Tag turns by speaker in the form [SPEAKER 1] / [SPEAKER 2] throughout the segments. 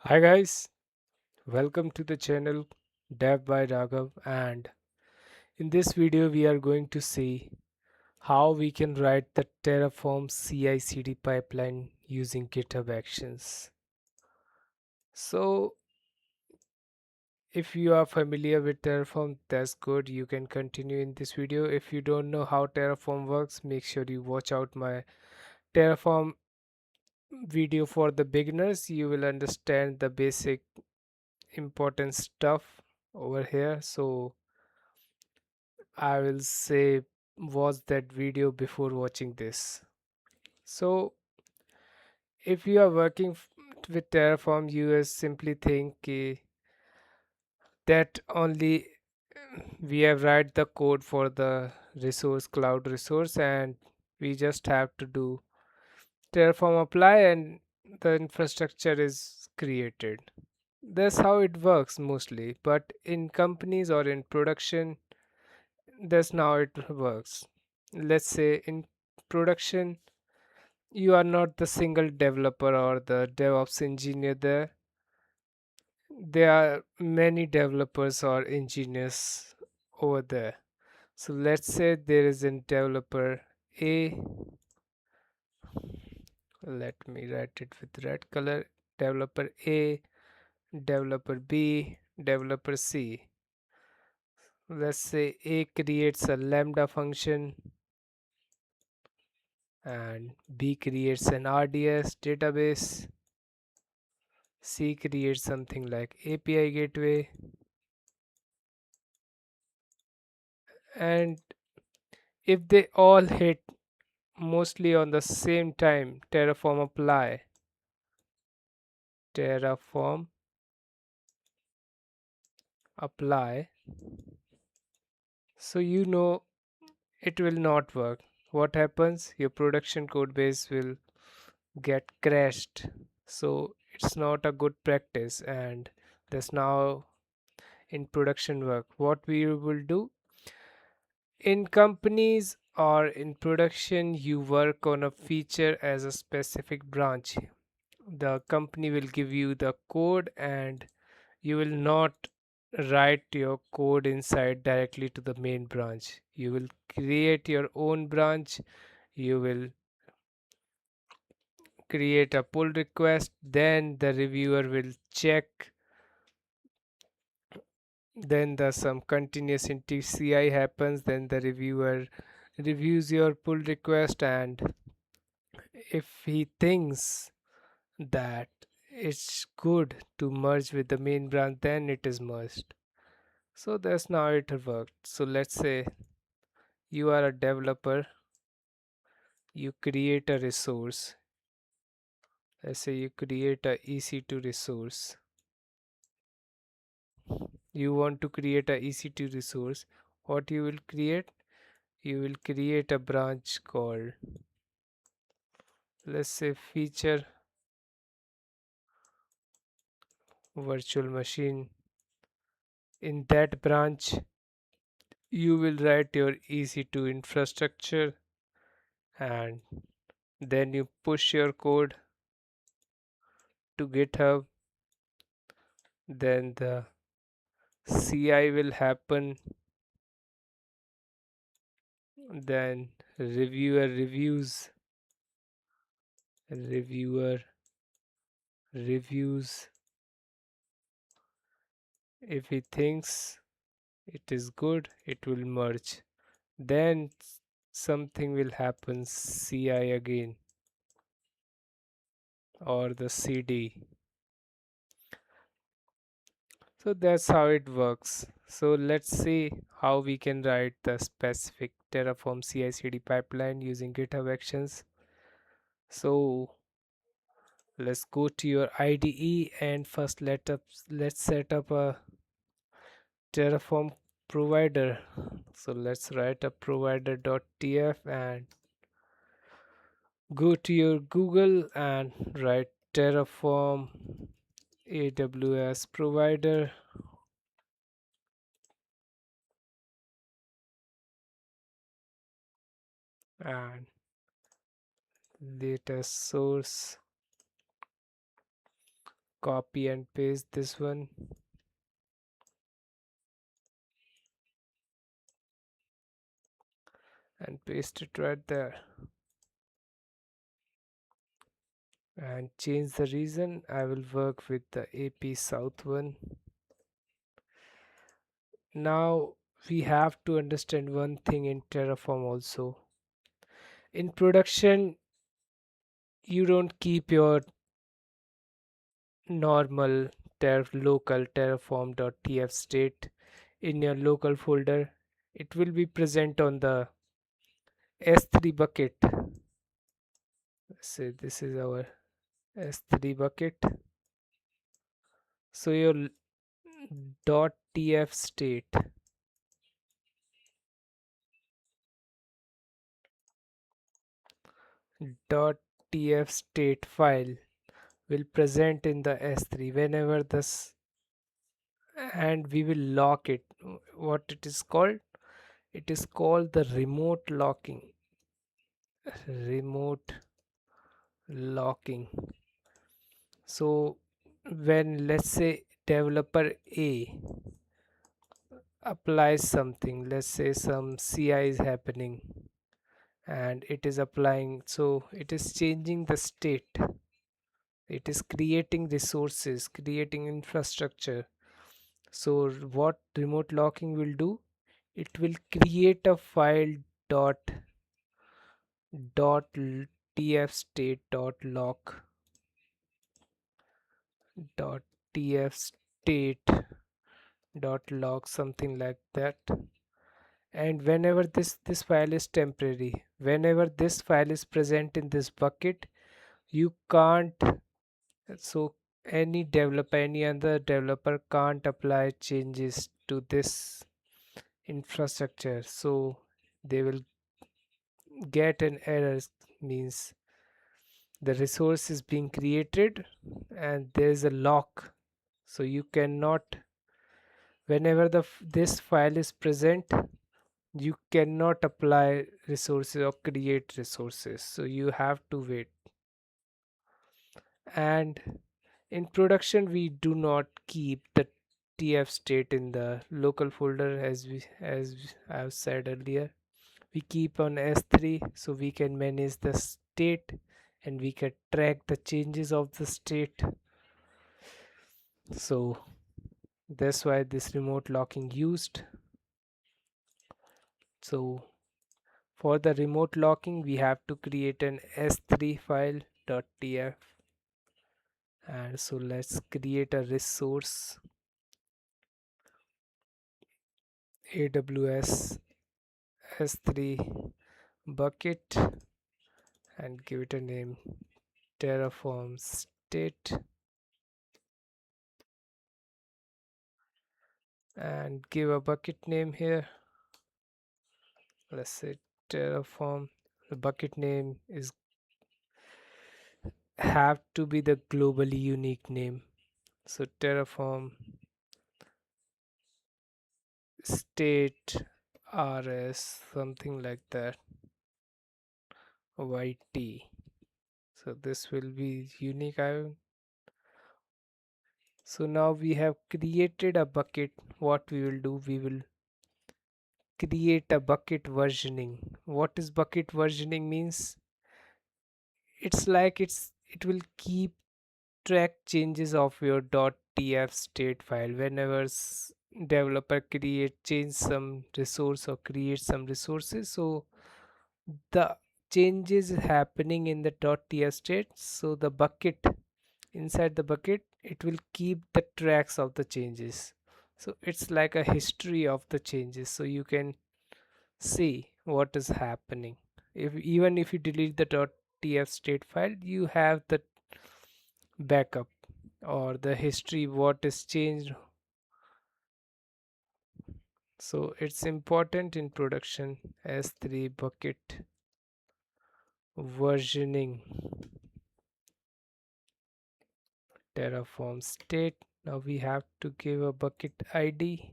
[SPEAKER 1] Hi guys, welcome to the channel Dev by Raghav, and in this video we are going to see how we can write the Terraform CI/CD pipeline using GitHub Actions. So if you are familiar with Terraform, that's good. You can continue in this video. If you don't know how Terraform works, make sure you watch out my Terraform video for the beginners. You will understand the basic important stuff over here. So I will say watch that video before watching this. So if you are working with Terraform, you will simply think that only we have write the code for the resource cloud resource and we just have to do Terraform apply and the infrastructure is created. That's how it works mostly, but in companies or in production, that's not how it works. Let's say in production, you are not the single developer or the DevOps engineer there. There are many developers or engineers over there. So let's say there is a developer A. Let me write it with red color. Developer A, developer B, developer C. Let's say A creates a Lambda function and B creates an RDS database. C creates something like API gateway, and if they all hit mostly on the same time, Terraform apply, so you know it will not work. What happens? Your production code base will get crashed. So it's not a good practice, and that's now in production work. What we will do in companies or in production, you work on a feature as a specific branch. The company will give you the code and you will not write your code inside directly to the main branch. You will create your own branch. You will create a pull request, then the reviewer will check, then the some continuous into CI happens, then the reviewer reviews your pull request, and if he thinks that it's good to merge with the main branch, then it is merged. So that's how it worked. So let's say you are a developer, you create a resource. Let's say you create a EC2 resource. You want to create a EC2 resource. What you will create? You will create a branch called, let's say, feature virtual machine. In that branch, you will write your EC2 infrastructure and then you push your code to GitHub. Then the CI will happen. Then reviewer reviews. If he thinks it is good, it will merge. Then something will happen, CI again or the CD. So that's how it works. So let's see how we can write the specific Terraform CI/CD pipeline using GitHub Actions. So let's go to your IDE and first let's set up a Terraform provider. So let's write a provider.tf and go to your Google and write Terraform AWS provider and data source copy and paste this one and paste it right there and change the region. I will work with the AP South one. Now we have to understand one thing in Terraform also. In production, you don't keep your normal local terraform.tf state in your local folder. It will be present on the S3 bucket. Let's say this is our S3 bucket. So your .tf state .tf state file will present in the S3 whenever this, and we will lock it. What it is called? It is called the remote locking. So when, let's say, developer A applies something, let's say some CI is happening and it is applying, so it is changing the state, it is creating resources, creating infrastructure. So what remote locking will do, it will create a file tf state lock tf state log, something like that. And whenever this file is temporary, whenever this file is present in this bucket, you can't, so any other developer can't apply changes to this infrastructure, so they will get an error, means the resource is being created and there is a lock, so you cannot, whenever this file is present, you cannot apply resources or create resources, so you have to wait. And in production we do not keep the tf state in the local folder, as I've said earlier. We keep on s3 so we can manage the state and we can track the changes of the state. So that's why this remote locking used. So for the remote locking we have to create an s3 file .tf, and so let's create a resource aws s3 bucket and give it a name terraform state and give a bucket name here. Let's say terraform. The bucket name is have to be the globally unique name, so terraform state rs, something like that, yt. So this will be unique. So now we have created a bucket. What we will do, we will create a bucket versioning. What is bucket versioning means? It's like it will keep track changes of your .tf state file whenever developer change some resource or create some resources, so the changes happening in the .tf state, so the bucket, inside the bucket it will keep the tracks of the changes. So it's like a history of the changes, so you can see what is happening. If even if you delete the .tf state file, you have the backup or the history what is changed. So it's important in production. S3 bucket versioning terraform state. Now we have to give a bucket id.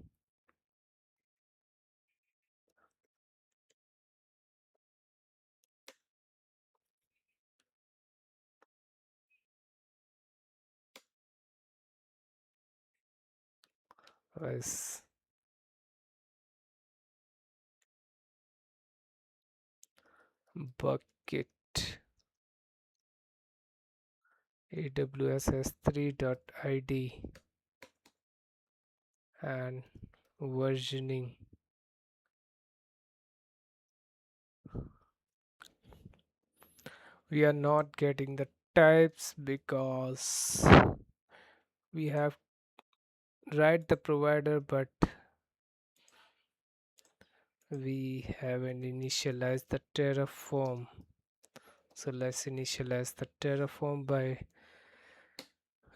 [SPEAKER 1] as bucket AWS S3.id and versioning. We are not getting the types because we have write the provider, but we haven't initialized the Terraform. So let's initialize the Terraform by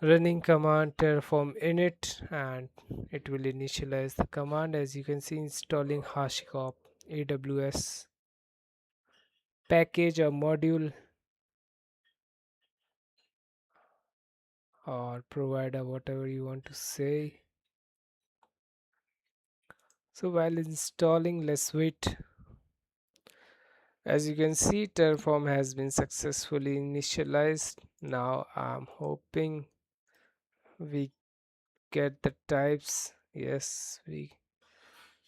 [SPEAKER 1] running command terraform init, and it will initialize the command. As you can see, installing HashiCorp AWS package or module or provider, whatever you want to say. So while installing, let's wait. As you can see, Terraform has been successfully initialized. Now I'm hoping we get the types. Yes, we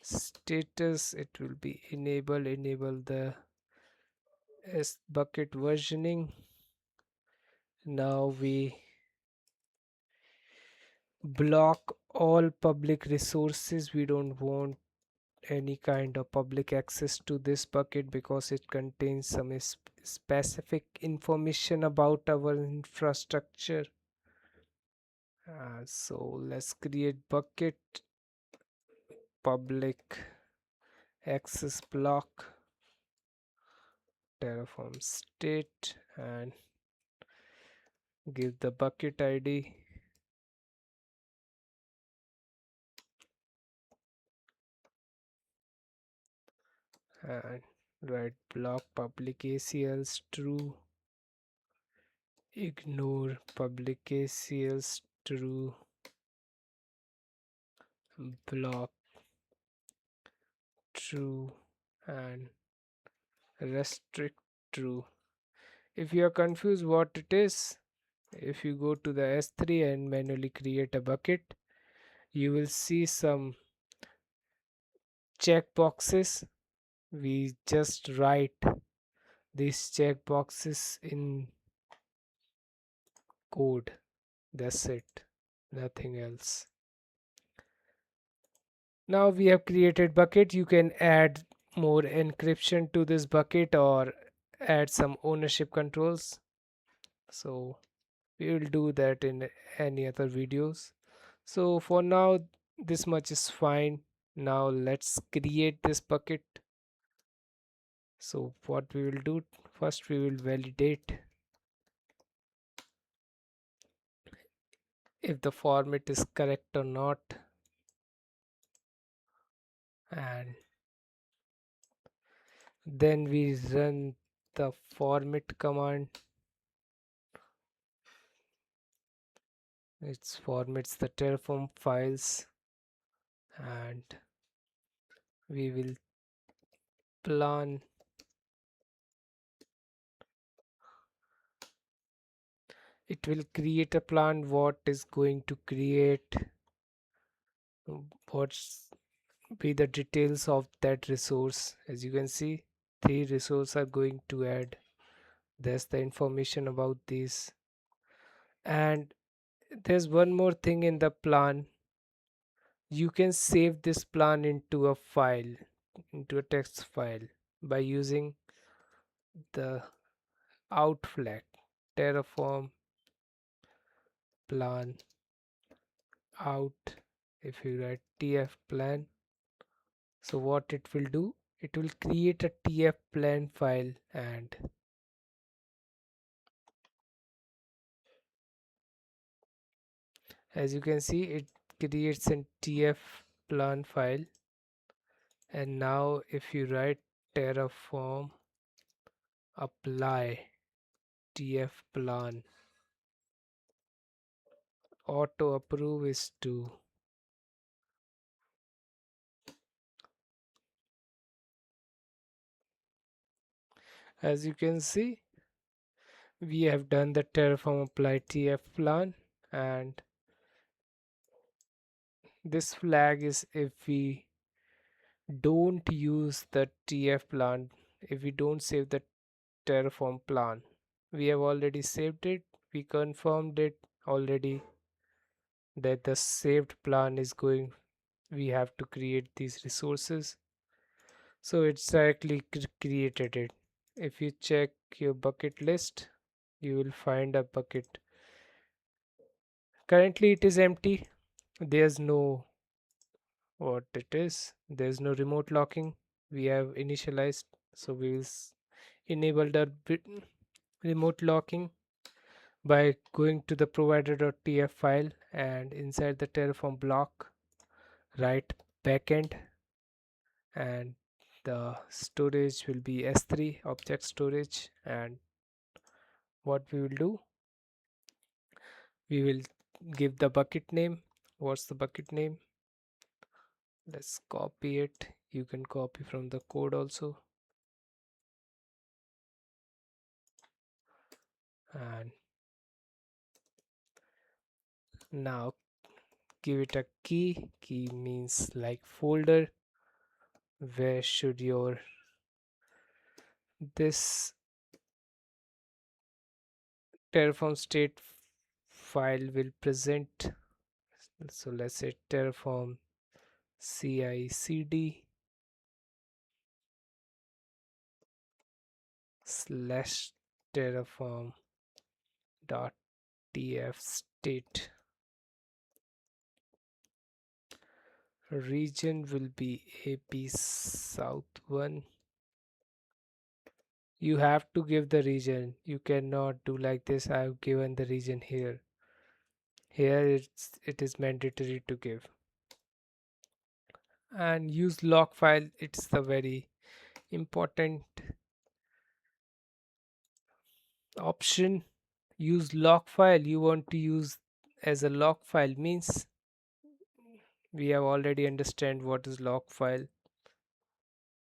[SPEAKER 1] status, it will be enable the S bucket versioning. Now we block all public resources. We don't want any kind of public access to this bucket because it contains some specific information about our infrastructure. So let's create bucket public access block terraform state and give the bucket id and write block public ACLs true, ignore public ACLs true, block true, and restrict true. If you are confused what it is, if you go to the S3 and manually create a bucket, you will see some checkboxes. We just write these checkboxes in code. That's it, nothing else. Now we have created bucket. You can add more encryption to this bucket or add some ownership controls. So we will do that in any other videos. So for now, this much is fine. Now let's create this bucket. So what we will do, first we will validate if the format is correct or not, and then we run the format command. It formats the Terraform files, and we will plan. It will create a plan what is going to create, what's be the details of that resource. As you can see, 3 resources are going to add. That's the information about these. And there's one more thing in the plan. You can save this plan into a file, into a text file, by using the out flag. Terraform plan out. If you write tf plan, so what it will do, it will create a tf plan file, and as you can see, it creates a tf plan file. And now if you write terraform apply tf plan, auto approve is to. As you can see, we have done the terraform apply tf plan, and This flag is if we don't use the TF plan, if we don't save the Terraform plan. We have already saved it, we confirmed it already that the saved plan is going, we have to create these resources. So it's directly created it. If you check your bucket list, you will find a bucket. Currently it is empty. There's no what it is. There's no remote locking. We have initialized, so we will enable the remote locking by going to the provider.tf file and inside the Terraform block write backend, and the storage will be S3 object storage. And what we will do, we will give the bucket name. What's the bucket name? Let's copy it. You can copy from the code also, and now give it a key. Key means like folder. Where should your this Terraform state file will present? So let's say Terraform CI CD slash Terraform dot tf state. Region will be AP South 1. You have to give the region. You cannot do like this. I've given the region here. Here it is mandatory to give. And use log file. It's the very important option. Use log file. You want to use as a log file means we have already understand what is log file.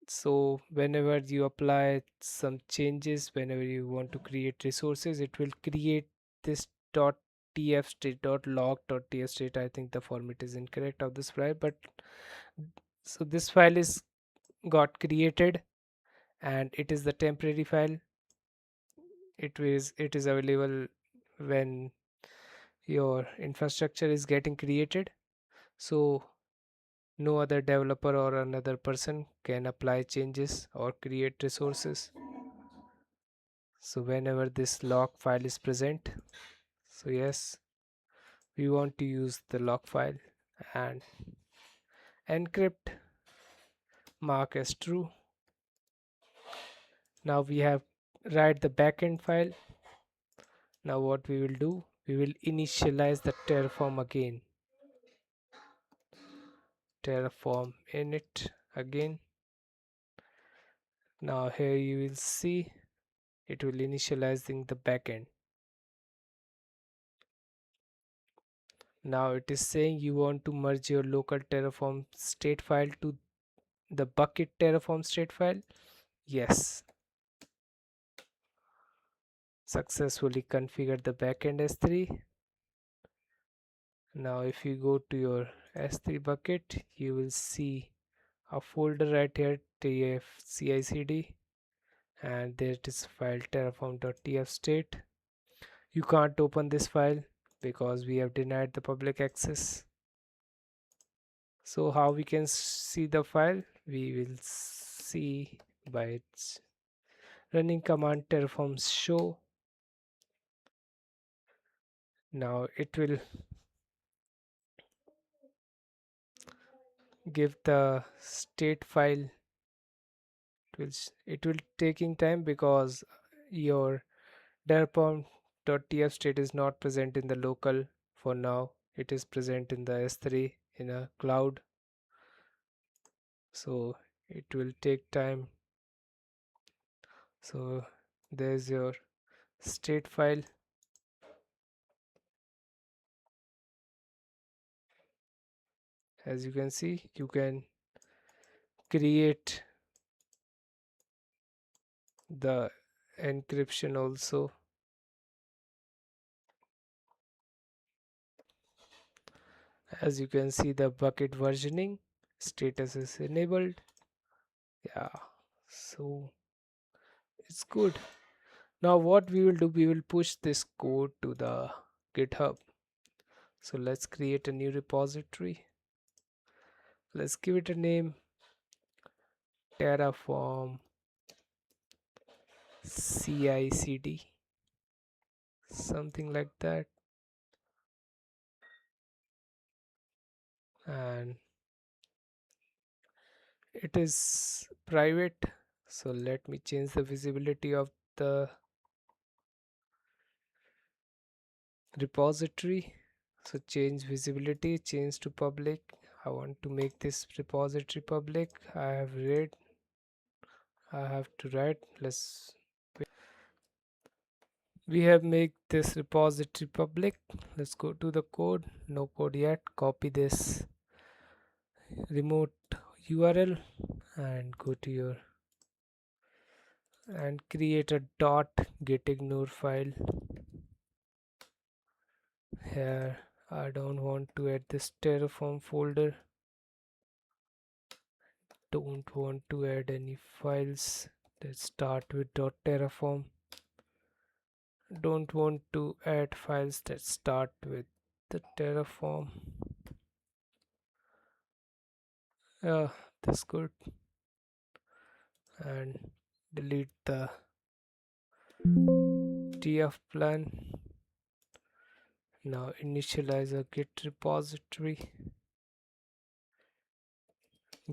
[SPEAKER 1] So whenever you apply some changes, whenever you want to create resources, it will create this dot tf state dot log dot tf state. I think the format is incorrect of this file, but so this file is got created and it is the temporary file. It is available when your infrastructure is getting created, so no other developer or another person can apply changes or create resources. So whenever this log file is present, so yes, we want to use the log file and encrypt, mark as true. Now we have write the backend file. Now what we will do, we will initialize the Terraform again. Terraform init again. Now here you will see it will initializing the backend. Now it is saying you want to merge your local Terraform state file to the bucket Terraform state file. Yes. Successfully configured the backend S3. Now if you go to your S3 bucket, you will see a folder right here, tf and there it is file terraform.tf state. You can't open this file because we have denied the public access. So how we can see the file? We will see by its running command terraform show. Now it will give the state file. It will taking time because your terraform.tf state is not present in the local for now. It is present in the S3 in a cloud, so it will take time. So there's your state file. As you can see, you can create the encryption also, As you can see, the bucket versioning status is enabled. Yeah, so it's good. Now what we will do, we will push this code to the GitHub. So let's create a new repository. Let's give it a name, Terraform CI/CD, something like that. And it is private, so let me change the visibility of the repository. So change visibility, change to public. I want to make this repository public. I have to write, we have made this repository public. Let's go to the code. No code yet. Copy this remote URL and go to your and create a .gitignore file. Here I don't want to add this Terraform folder, don't want to add any files that start with .terraform, don't want to add files that start with the Terraform. Yeah, that's good. And delete the TF plan. Now initialize a git repository,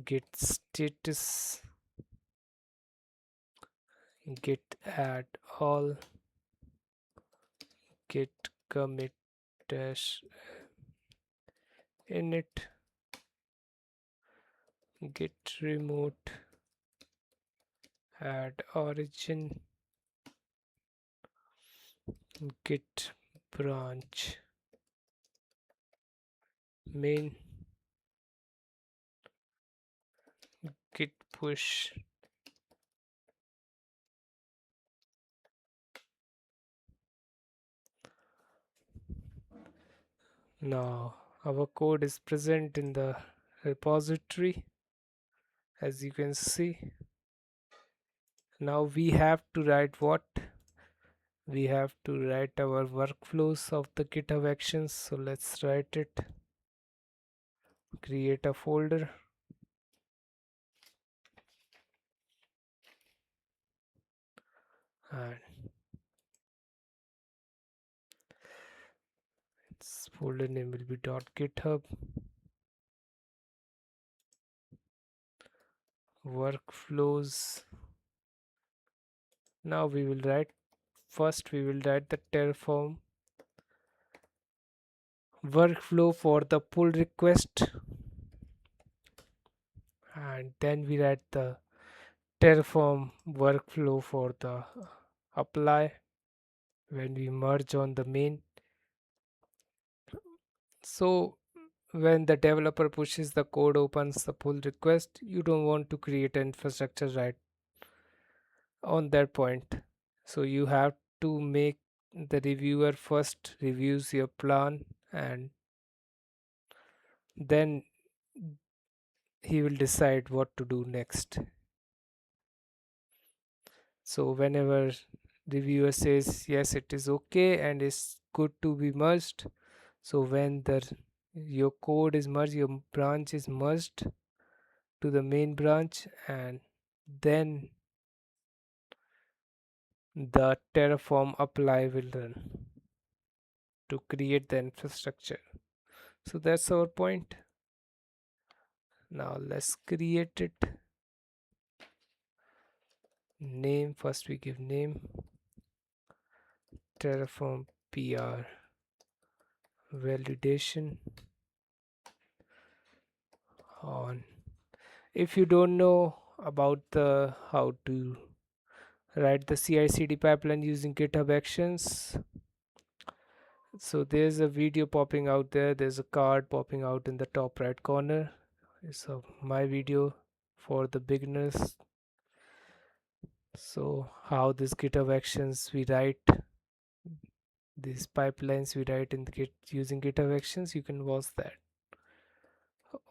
[SPEAKER 1] git status, git add all, git commit dash init, git remote, add origin, git branch main, git push. Now our code is present in the repository, as you can see. Now we have to write what? We have to write our workflows of the GitHub Actions. So let's write it. Create a folder. And its folder name will be .github workflows. Now we will write the Terraform workflow for the pull request, and then we write the Terraform workflow for the apply when we merge on the main. So when the developer pushes the code, opens the pull request, you don't want to create an infrastructure right on that point. So you have to make the reviewer first reviews your plan, and then he will decide what to do next. So whenever reviewer says yes, it is okay and is good to be merged, so when your code is merged, your branch is merged to the main branch, and then the Terraform apply will run to create the infrastructure. So that's our point. Now let's create it. Name, first we give name, Terraform PR validation on. If you don't know about the how to write the CI/CD pipeline using GitHub Actions, so there's a video popping out there, there's a card popping out in the top right corner. It's my video for the beginners. So how this GitHub Actions we write, these pipelines we write in the Git using GitHub Actions, you can watch that.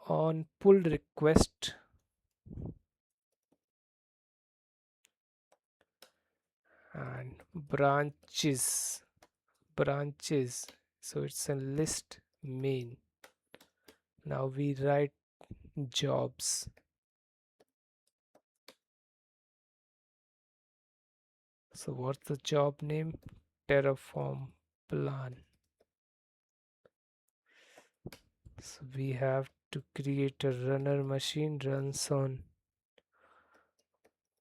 [SPEAKER 1] On pull request and branches, so it's a list main. Now we write jobs. So what's the job name? Terraform plan. So we have to create a runner machine, runs on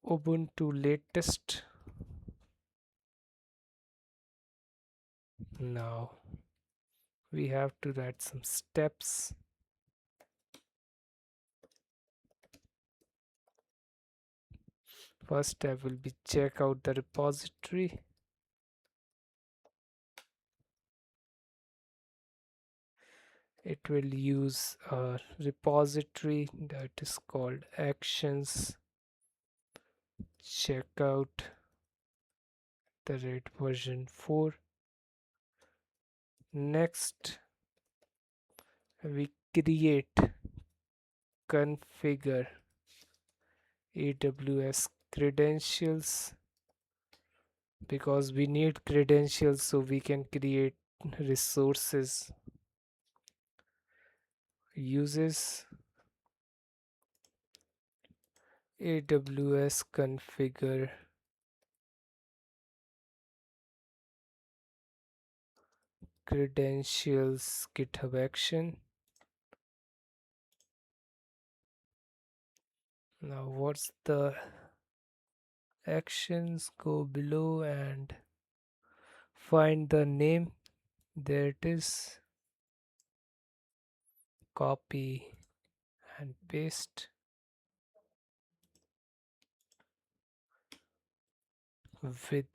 [SPEAKER 1] Ubuntu latest. Now we have to write some steps. First step will be check out the repository. It will use a repository that is called actions. Check out the red version 4. Next, we create configure AWS credentials, because we need credentials so we can create resources. Uses AWS configure credentials GitHub action. Now what's the actions? Go below and find the name. There it is. Copy and paste with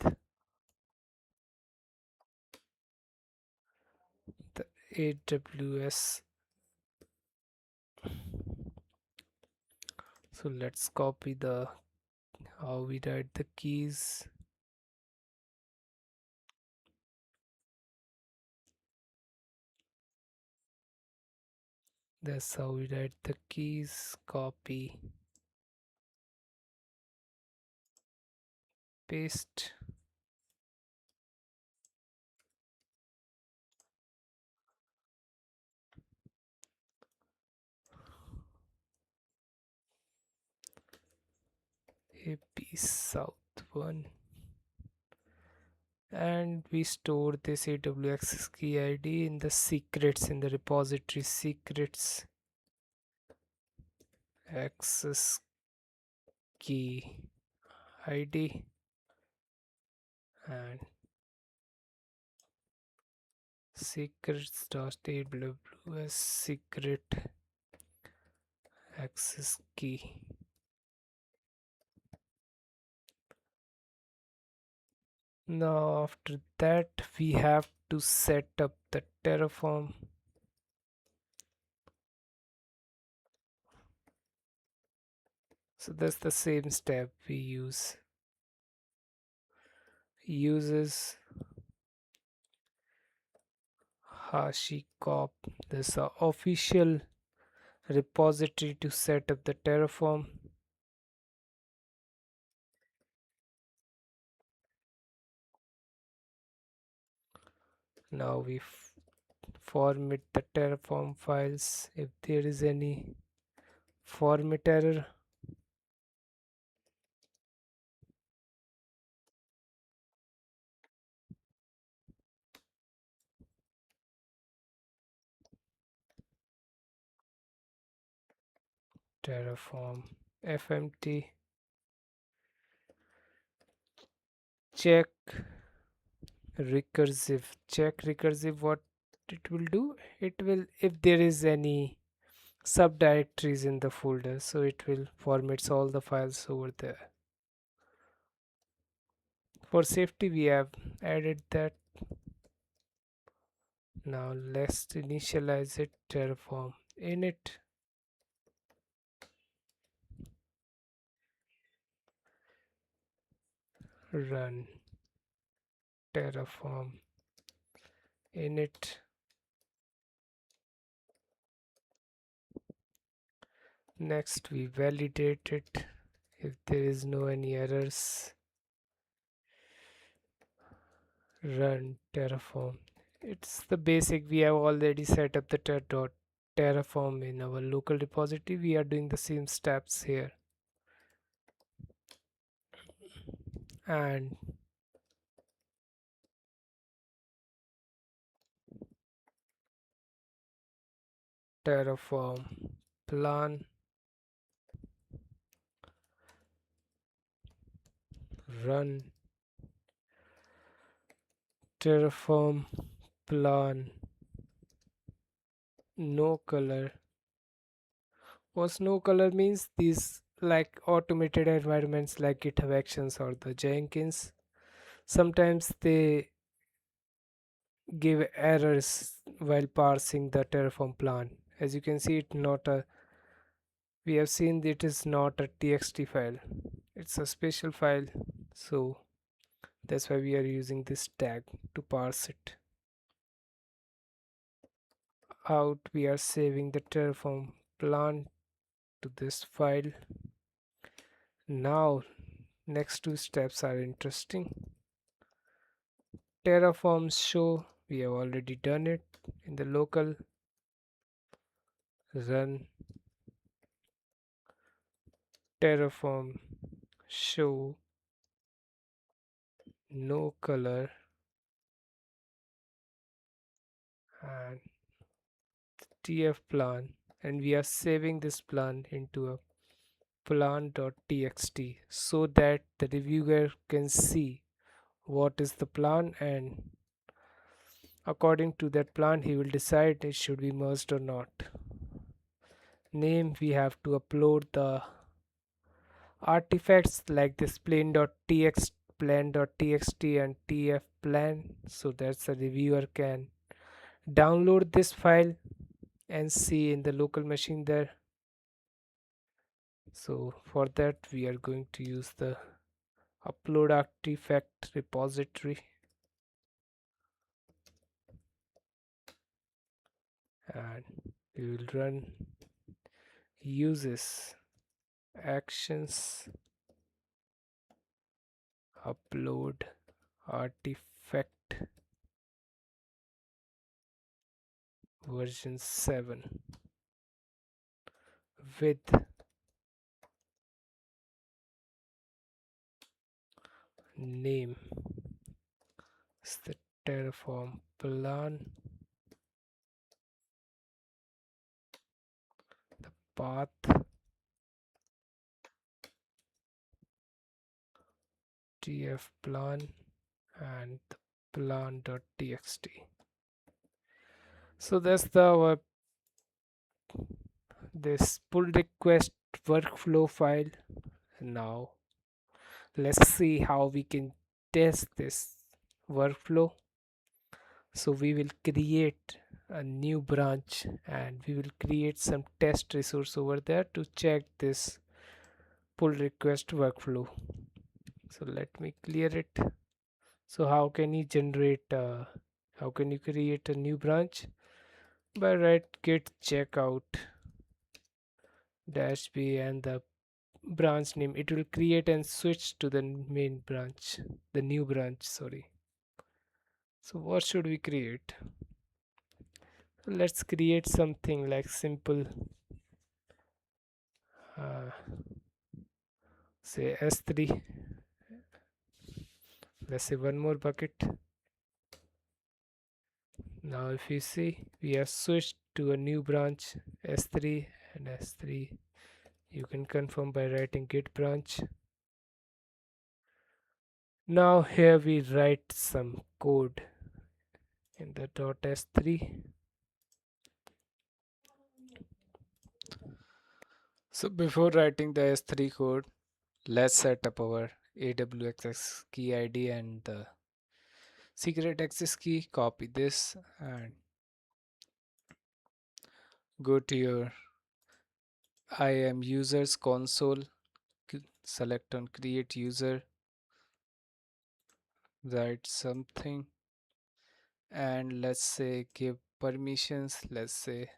[SPEAKER 1] the AWS. So let's copy the how we write the keys. That's how we write the keys. Copy, paste. AP South 1. And we store this AWS access key ID in the secrets, in the repository secrets access key ID, and secrets.aws secret access key. Now after that we have to set up the Terraform. So that's the same step we use. Uses HashiCorp. This is the official repository to set up the Terraform. Now we format the Terraform files if there is any format error. Terraform fmt check recursive. What it will do, it will, if there is any subdirectories in the folder, so it will formats all the files over there. For safety we have added that. Now let's initialize it. Terraform init, run Terraform init. Next we validate it. If there is no any errors, run Terraform. It's the basic. We have already set up the Terraform in our local repository. We are doing the same steps here. And Terraform plan, run Terraform plan, no color. What no color means, these like automated environments like GitHub Actions or the Jenkins, sometimes they give errors while parsing the Terraform plan. As you can see, it not a we have seen that it is not a txt file, it's a special file, so that's why we are using this tag to parse it out. We are saving the Terraform plan to this file. Now next two steps are interesting. Terraform show, we have already done it in the local. Run Terraform show no color and tf plan, and we are saving this plan into a plan.txt so that the reviewer can see what is the plan, and according to that plan he will decide it should be merged or not. Name, we have to upload the artifacts like this plan.txt and tf plan, so that the reviewer can download this file and see in the local machine there. So for that we are going to use the upload artifact repository, and we will run uses actions upload artifact version 7 with name is the Terraform plan, path tf plan, and the plan.txt. So that's the this pull request workflow file. Now let's see how we can test this workflow. So we will create a new branch and we will create some test resource over there to check this pull request workflow. So let me clear it. So how can you generate how can you create a new branch? By right git checkout dash b and the branch name, it will create and switch to the main branch, the new branch, sorry. So what should we create? Let's create something like simple, uh, say s3. Let's say one more bucket. Now if you see, we have switched to a new branch s3 and s3. You can confirm by writing git branch. Now here we write some code in the .s3. So before writing the s3 code, let's set up our AWS key ID and the secret access key. Copy this and go to your IAM users console, select on create user, write something, and let's say give permissions. Let's say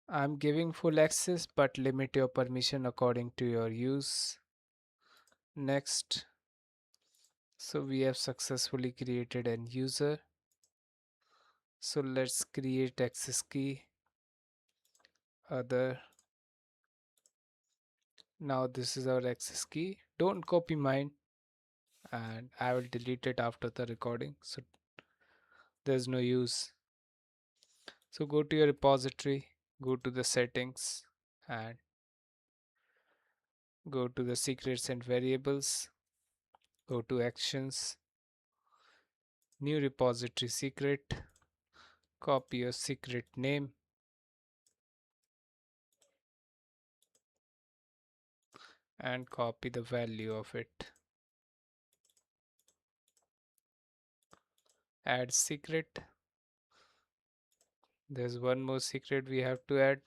[SPEAKER 1] I'm giving full access but limit your permission according to your use. Next. So we have successfully created an user. So let's create access key, other. Now this is our access key. Don't copy mine, and I will delete it after the recording. So there's no use. So go to your repository, go to the settings, and go to the secrets and variables, go to actions, new repository secret, copy your secret name, and copy the value of it. Add secret. There's one more secret we have to add,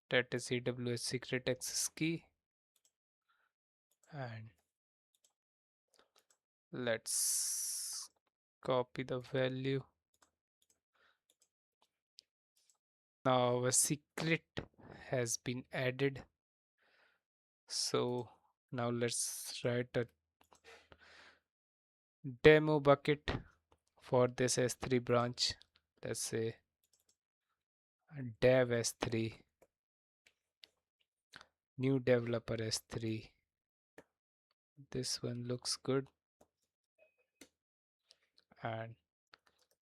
[SPEAKER 1] that is AWS secret access key. And let's copy the value. Now our secret has been added. So now let's write a demo bucket for this S3 branch. Let's say dev S3, new developer S3. This one looks good. And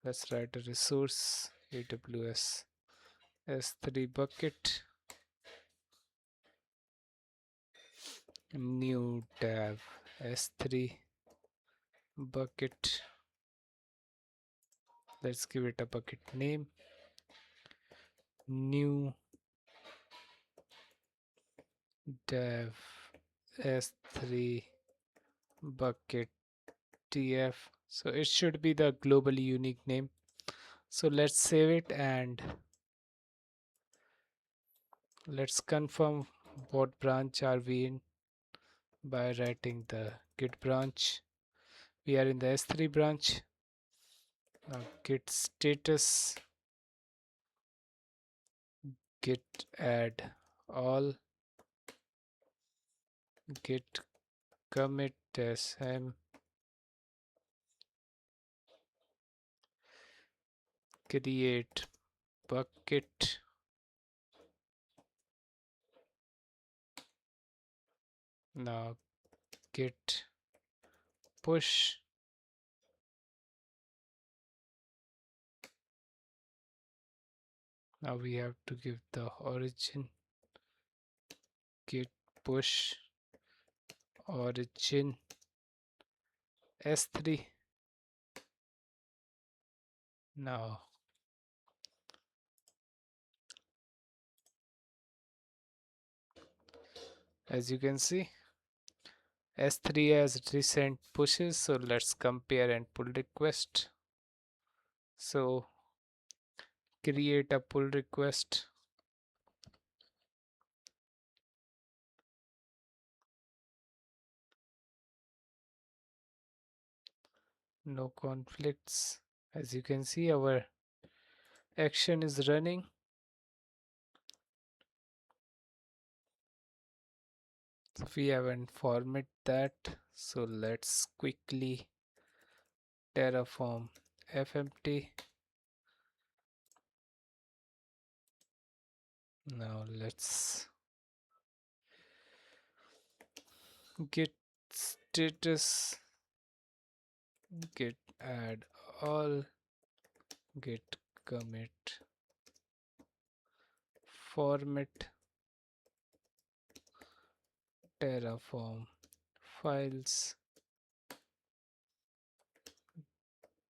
[SPEAKER 1] let's write a resource AWS S3 bucket, new dev S3 bucket. Let's give it a bucket name, new dev S3 bucket tf. So it should be the globally unique name. So let's save it and let's confirm what branch are we in by writing the git branch. We are in the S3 branch. Now git status, git add all, git commit sm, create bucket. Now git push. Now we have to give the origin, git push origin S3. Now as you can see, S3 has recent pushes, so let's compare and pull request. So create a pull request. No conflicts. As you can see, our action is running. So we haven't formatted that. So let's quickly Terraform fmt. Now let's git status, git add all, git commit format Terraform files,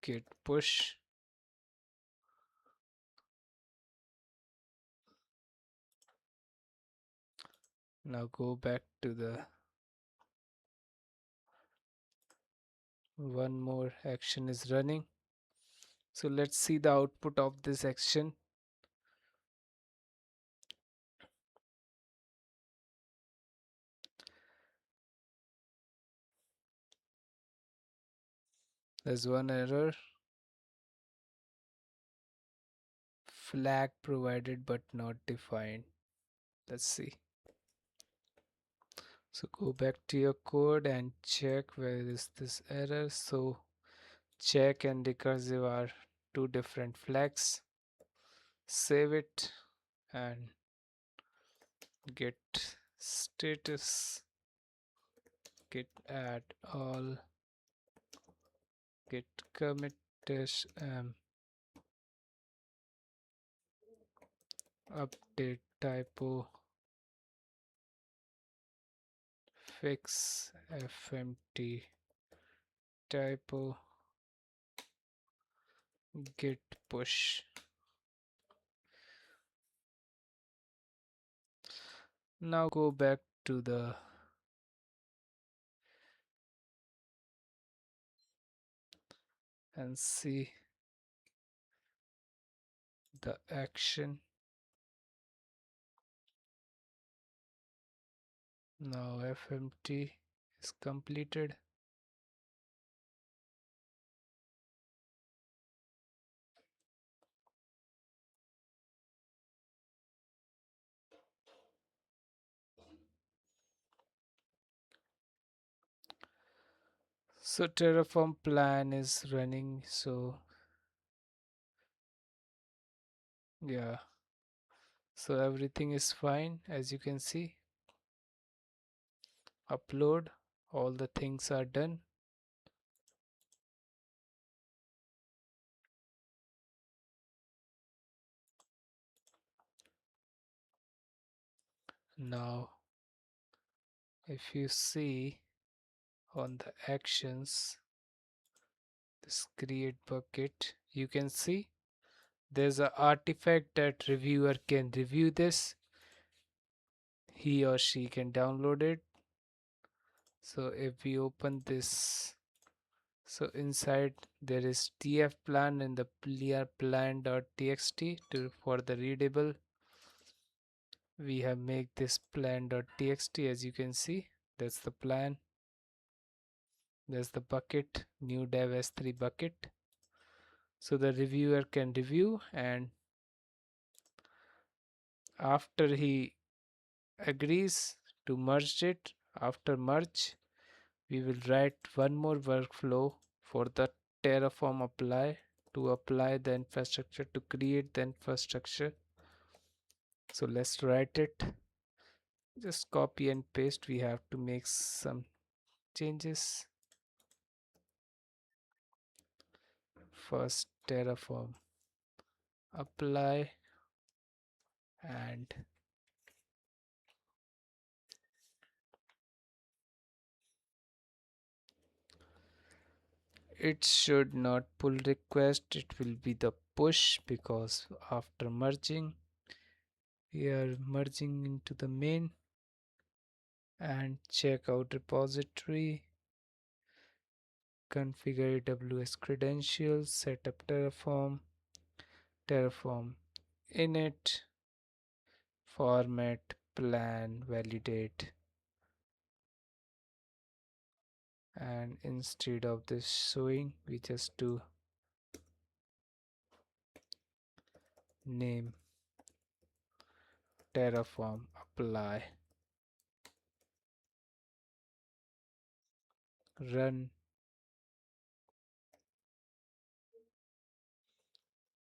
[SPEAKER 1] git push. Now go back to the one more action is running. So let's see the output of this action. There's one error, flag provided but not defined. Let's see. So go back to your code and check where is this error. So check and recursive are two different flags. Save it and git status, git add all, git commit dash update typo, fix fmt typo, git push. Now go back to the and see the action. Now fmt is completed. So Terraform plan is running. So yeah, so everything is fine. As you can see, upload, all the things are done. Now if you see on the actions, this create bucket, you can see there's an artifact that reviewer can review this. He or she can download it. So if we open this, so inside there is tf plan and the plan.txt for the readable. We have make this plan.txt. As you can see, that's the plan. There's the bucket, new dev s3 bucket. So the reviewer can review, and after he agrees to merge it, after merge we will write one more workflow for the Terraform apply to apply the infrastructure, to create the infrastructure. So let's write it. Just copy and paste. We have to make some changes. First Terraform apply, and it should not pull request, it will be the push, because after merging we are merging into the main. And check out repository, configure AWS credentials, set up Terraform, Terraform init, format, plan, validate, and instead of this showing we just do name Terraform apply, run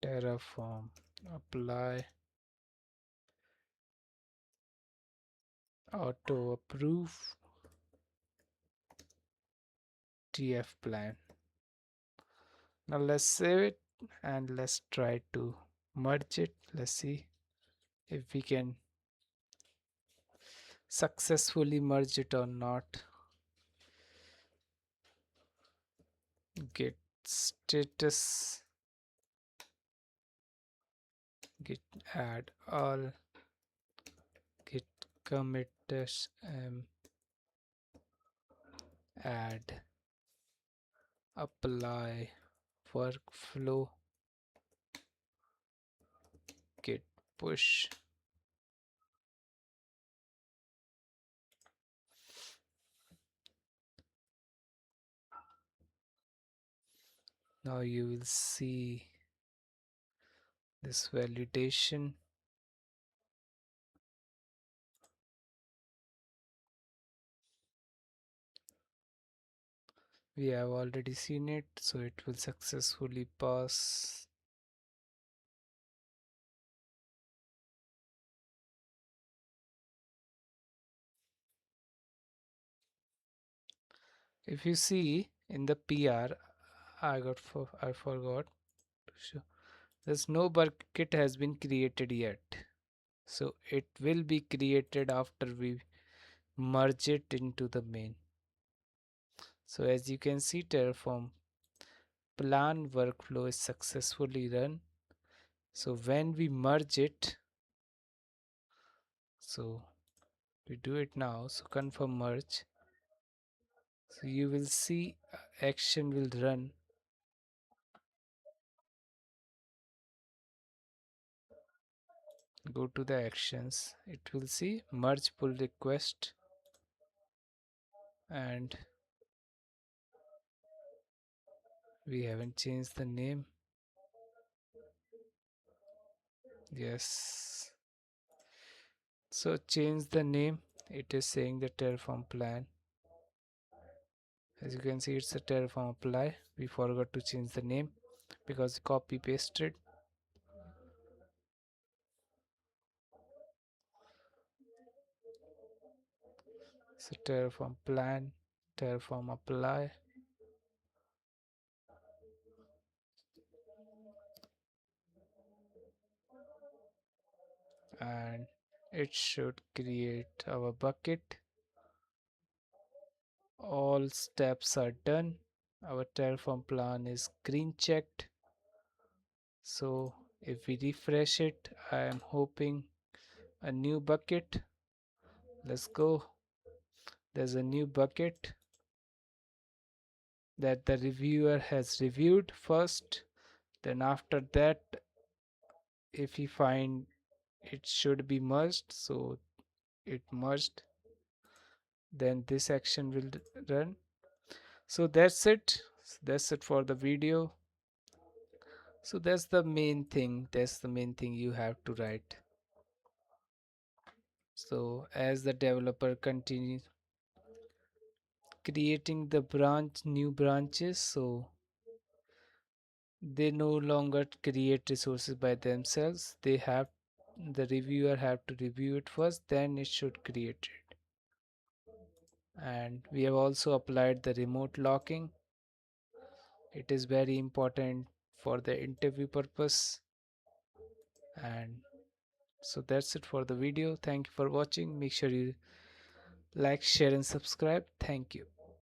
[SPEAKER 1] Terraform apply, auto approve tf plan. Now let's save it and let's try to merge it. Let's see if we can successfully merge it or not. Git status, git add all, git commit dash add apply workflow, git push. Now you will see this validation. We have already seen it, so it will successfully pass. If you see in the PR, I forgot to show. There's no bucket has been created yet. So it will be created after we merge it into the main. So as you can see, Terraform plan workflow is successfully run. So when we merge it, so we do it now, so confirm merge. So you will see action will run. Go to the actions, it will see merge pull request, and we haven't changed the name. Yes, so change the name. It is saying the Terraform plan. As you can see, it's a Terraform apply. We forgot to change the name because copy pasted. So Terraform plan, Terraform apply, and it should create our bucket. All steps are done. Our Terraform plan is green checked. So if we refresh it, I am hoping a new bucket. Let's go. There's a new bucket that the reviewer has reviewed first. Then after that, if we find it should be merged, so it merged, then this action will run. So that's it for the video. So that's the main thing you have to write. So as the developer continues creating the new branches, so they no longer create resources by themselves. The reviewer have to review it first, then it should create it. And we have also applied the remote locking. It is very important for the interview purpose. And so that's it for the video. Thank you for watching. Make sure you like, share and subscribe. Thank you.